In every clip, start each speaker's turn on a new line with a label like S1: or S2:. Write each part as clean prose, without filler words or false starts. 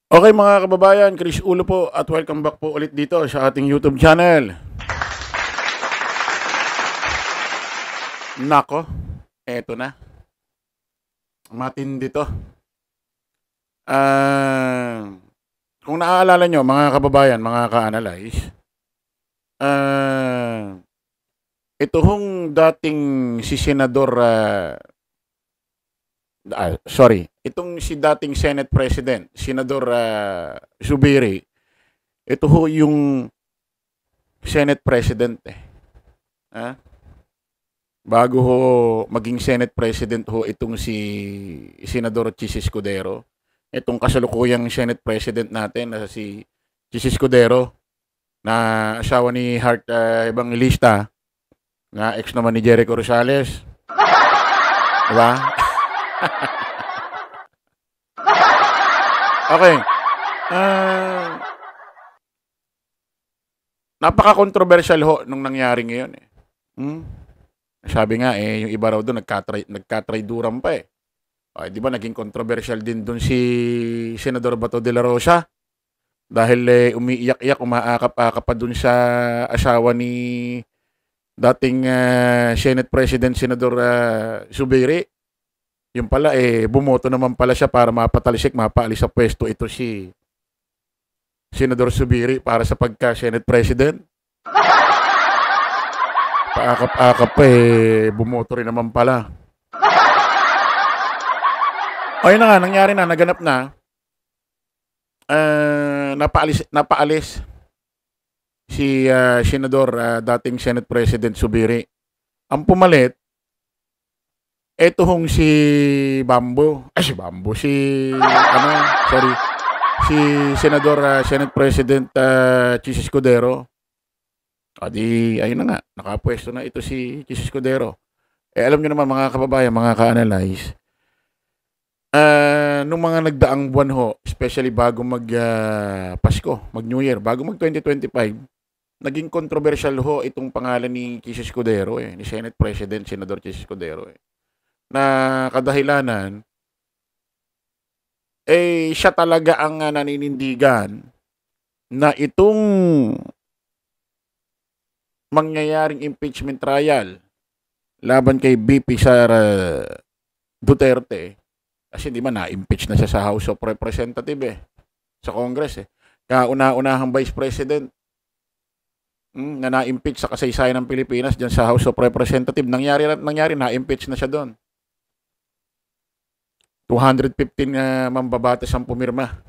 S1: Okay mga kababayan, Chris Ulo po at welcome back po ulit dito sa ating YouTube channel. Nako, eto na. Matindi to. Kung naaalala nyo mga kababayan, mga ka-analyze, ito hong dating si Senador, itong si dating Senate President, Senador Zubiri, ito ho yung Senate President Bago ho maging Senate President ho itong si Senador Chis Escudero. Itong kasalukuyang Senate President natin na si Chis Escudero na asawa ni Hart Evangelista na ex naman ni Jericho Rosales. Diba? Okay. Napaka-controversial ho nung nangyari ngayon Sabi nga yung iba raw doon nagkatrayduran pa di ba naging controversial din doon si Senador Bato de la Rosa dahil umiiyak-iyak, umaakap-akap pa doon sa asawa ni dating Senate President Senador Zubiri. Yung pala bumoto naman pala siya para mapatalisik, mapaalis sa pwesto ito si Senador Zubiri para sa pagka-Senate President. Paakap-akap bumoto rin naman pala. Ayun na nga, nangyari na, naganap na. Napaalis si Senador, dating Senate President Zubiri. Ang pumalit, eto hong si Senador, Senate President Chis Escudero. Ayun na nga, nakapwesto na ito si Chis Escudero. Alam nyo naman mga kababayan, mga ka-analyze, nung mga nagdaang buwan ho, especially bago Pasko, mag-New Year, bago mag-2025, naging controversial ho itong pangalan ni Chis Escudero, ni Senate President, Senador Chis Escudero. Na kadahilanan, siya talaga ang naninindigan na itong mangyayaring impeachment trial laban kay VP Sara Duterte kasi di ba na-impeach na siya sa House of Representatives sa Congress kauna-unahang Vice President na na-impeach sa kasaysayan ng Pilipinas dyan sa House of Representatives. Nangyari na-impeach na siya doon. 215 mambabatas ang pumirma.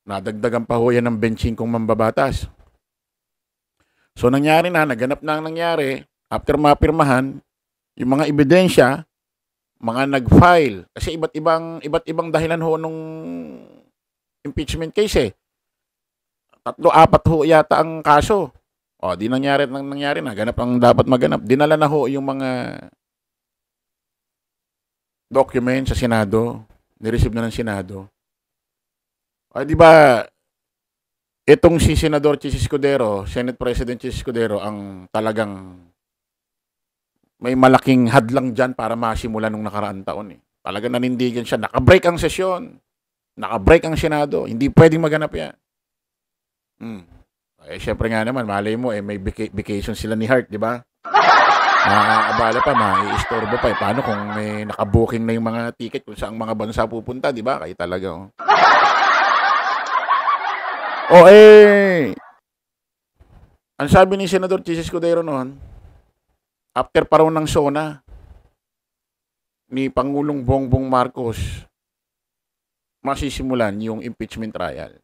S1: Nadagdagan pa ho yan ng 25 mambabatas. So naganap na ang nangyari, after mapirmahan, yung mga ebidensya, mga nag-file, kasi iba't ibang dahilan ho nung impeachment case 3-4 ho yata ang kaso. Di nangyari, naganap ang dapat maganap. Dinala na ho yung mga documents sa Senado, nireceive na ng Senado. Di ba, itong si Senador Chis Escudero, Senate President Chis Escudero, ang talagang may malaking hadlang dyan para masimulan nung nakaraang taon. Talagang nanindigan siya. Nakabreak ang sesyon. Nakabreak ang Senado. Hindi pwedeng maganap yan. Syempre nga naman, malay mo, may vacation sila ni Hart, di ba? Maaabala pa, mai-istorbo pa. Paano kung may nakabooking na yung mga ticket kung saan mga bansa pupunta, di ba? Kaya talaga, ang sabi ni Senador Chis Escudero noon, after pa raw ng SONA ni Pangulong Bongbong Marcos, masisimulan yung impeachment trial.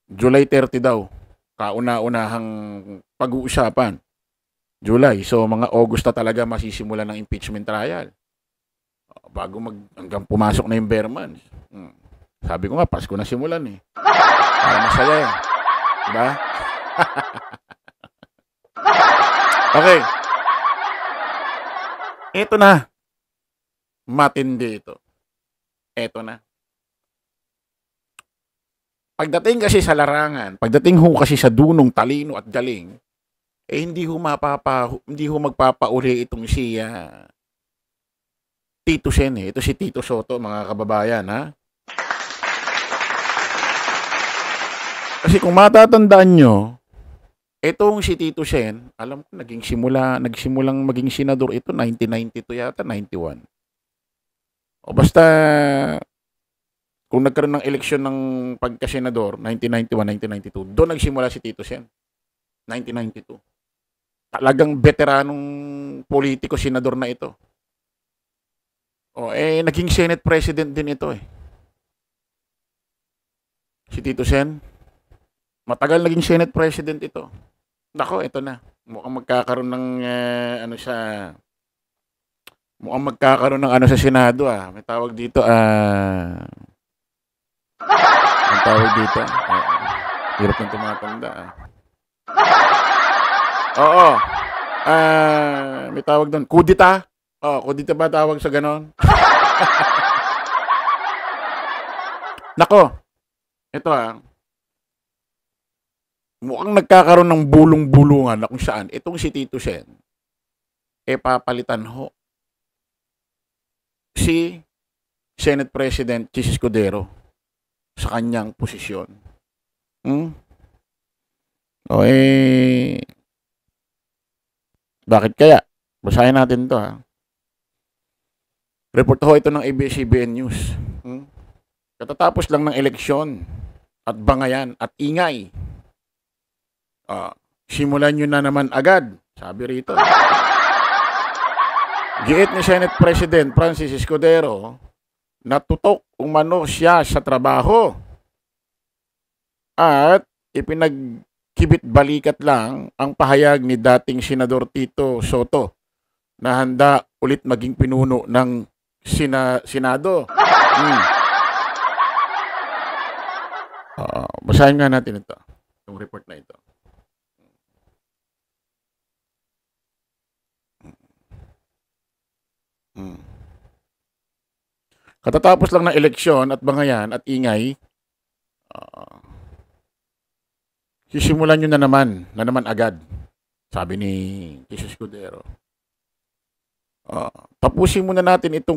S1: July 30 daw, kauna-unahang pag-uusapan. July, so mga August na talaga masisimulan ng impeachment trial. Bago hanggang pumasok na yung bare months. Sabi ko nga, Pasko na simulan Para masaya Diba? Okay. Ito na. Matindi ito. Ito na. Pagdating kasi sa larangan, pagdating ho kasi sa dunong talino at galing, hindi ho magpapauli itong si Tito Sen Ito si Tito Soto, mga kababayan, Kasi kung matatandaan nyo, itong si Tito Sen, alam ko nagsimulang maging senador ito 1992 yata, 91. O basta kung nagkaroon ng eleksyon ng pagka-senador 1991, 1992, doon nagsimula si Tito Sen. 1992. Talagang veteranong politiko senador na ito. O naging Senate President din ito Si Tito Sen. Matagal naging Senate President ito. Nako, ito na. Mukhang magkakaroon ng mukhang magkakaroon ng sa Senado May tawag dito ang tawag dito. Hirap ng tumatanda Oo. May tawag doon. Kudita. Kudita ba tawag sa ganon? Nako. Ito mukhang nagkakaroon ng bulong-bulungan na kung saan itong si Tito Sen papalitan si Senate President Chis Escudero sa kanyang posisyon. Bakit kaya? Basahin natin to Report ito ng ABS-CBN News. Katatapos lang ng eleksyon at bangayan at ingay. Simulan nyo na naman agad, sabi rito. Giit ni Senate President Francis Escudero na tutok umano siya sa trabaho at ipinagkibit balikat lang ang pahayag ni dating Senador Tito Soto na handa ulit maging pinuno ng Senado. Basahin nga natin ito, yung report na ito. Katatapos lang ng eleksyon at bangayan at ingay, sisimulan nyo na naman agad, sabi ni Jesus Escudero. Tapusin muna natin itong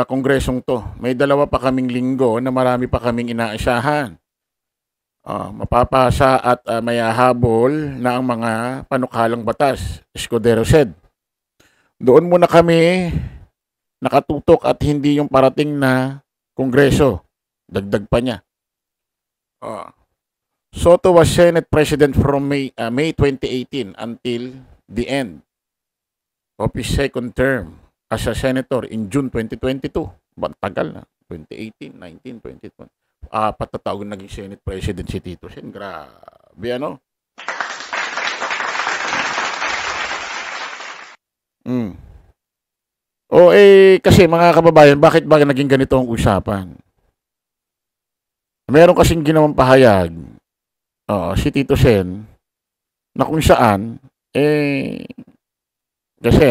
S1: kongresong to. May dalawa pa kaming linggo na marami pa kaming inaasahan. Mapapasa at mayahabol na ang mga panukalang batas, Escudero said. Doon muna kami nakatutok at hindi yung parating na kongreso. Dagdag pa niya. Soto was Senate President from May 2018 until the end of his second term as a senator in June 2022. Tagal na. 2018, 19, 2020. 4 na taon naging Senate President si Tito Sen. Grabe kasi mga kababayan, bakit ba naging ganito ang usapan? Meron kasing ginawang pahayag si Tito Sen na kung saan kasi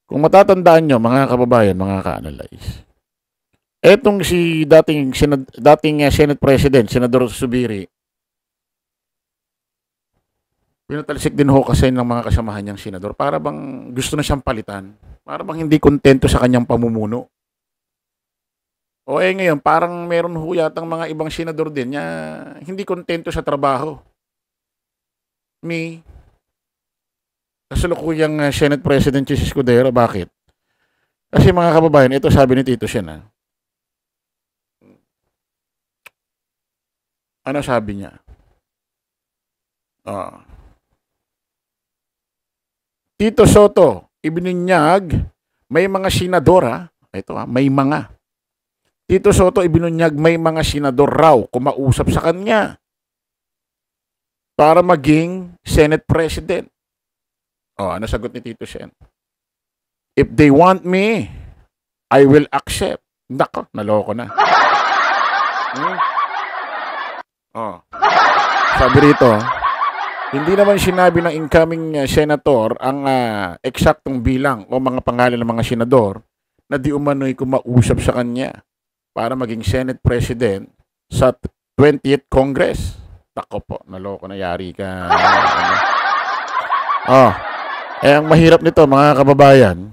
S1: kung matatandaan nyo mga kababayan, mga ka-analyze, etong si dating Senate President, Senador Zubiri, pinatalsik din kasi ng mga kasamahan niyang senador para bang gusto na siyang palitan. Para bang hindi kontento sa kanyang pamumuno. Ngayon, parang meron yatang mga ibang senador din na hindi kontento sa trabaho. Kasalukuyang Senate President Chis Escudero. Bakit? Kasi mga kababayan, ito sabi ni Tito Sen. Ano sabi niya? Tito Soto, ibinunyag, may mga senador may mga. Tito Soto ibinunyag may mga senador raw kumausap sa kanya para maging Senate President. Ano sagot ni Tito Sen? If they want me, I will accept. Nako, naloko na. Sabi rito, hindi naman sinabi ng incoming senator ang eksaktong bilang o mga pangalan ng mga senador na di umano'y kumausap sa kanya para maging Senate President sa 20th Congress. Tako po, naloko na, yari ka. Ang mahirap nito mga kababayan,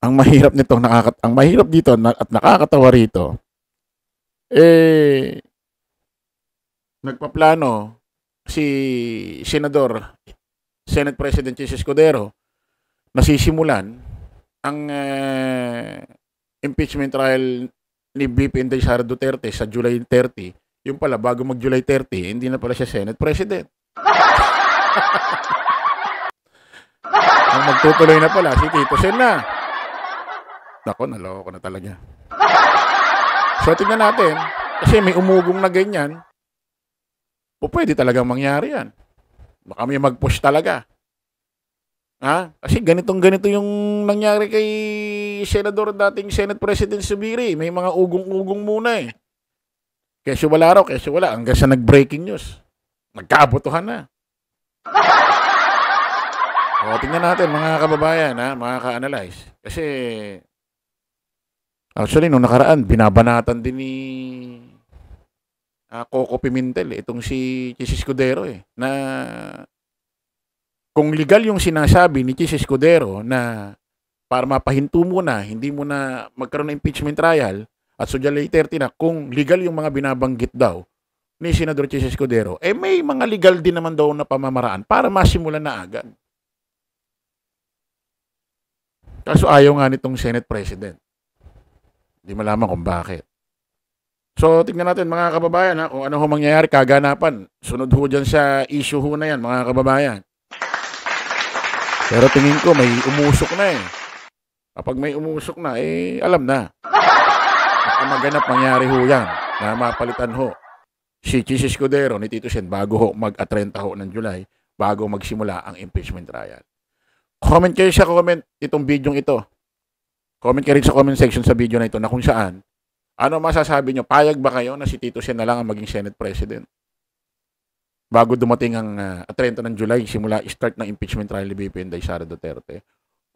S1: ang mahirap dito at nakakatawa rito, nagpaplano si Senate President Jesus Escudero na sisimulan ang impeachment trial ni VP Inday Sara Duterte sa July 30. Yung pala, bago mag-July 30, hindi na pala siya Senate President. Ang magtutuloy na pala, si Tito Sen na. Nako, naloko na talaga. So, tingnan natin. Kasi may umugong na ganyan. Pwede talagang mangyari yan. Baka may mag-push talaga. Ha? Kasi ganito yung nangyari kay Senador dating Senate President Subiri. May mga ugong-ugong muna eh. Kesyo wala raw, kesyo wala. Hanggang sa nag-breaking news. Nagkaabotohan na. O, tingnan natin mga kababayan, ha? Mga ka-analyze. Kasi, actually, nung nakaraan, binabanatan din ni Coco Pimentel, itong si Chis Escudero eh, na kung legal yung sinasabi ni Chis Escudero na para mapahinto mo na, hindi mo na magkaroon ng impeachment trial, at so July 30 na, kung legal yung mga binabanggit daw ni Senador Chis Escudero, eh may mga legal din naman daw na pamamaraan para masimulan na agad. Kaso ayaw nga nitong Senate President. Hindi malaman kung bakit. So, tingnan natin mga kababayan ha, kung ano ho mangyayari, kaganapan. Sunod ho dyan sa issue ho na yan, mga kababayan. Pero tingin ko, may umusok na eh. Kapag may umusok na, eh, alam na. Baka maganap mangyari ho yan, na mapalitan ho si Chis Escudero ni Tito Sen bago ho mag-30 ho ng July, bago magsimula ang impeachment trial. Comment kayo sa comment itong video ito. Comment kayo rin sa comment section sa video na ito na kung saan, ano masasabi nyo? Payag ba kayo na si Tito Sen na lang ang maging Senate President? Bago dumating ang 30 ng July, simula start ng impeachment trial ni VP Inday Sara Duterte?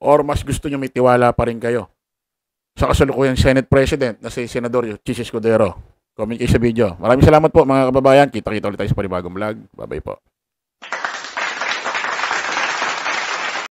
S1: Or mas gusto nyo may tiwala pa rin kayo sa kasalukuyang Senate President na si Senador Chis Escudero? Comment kayo sa video. Maraming salamat po mga kababayan. Kita-kita ulit tayo sa panibagong vlog. Bye-bye po.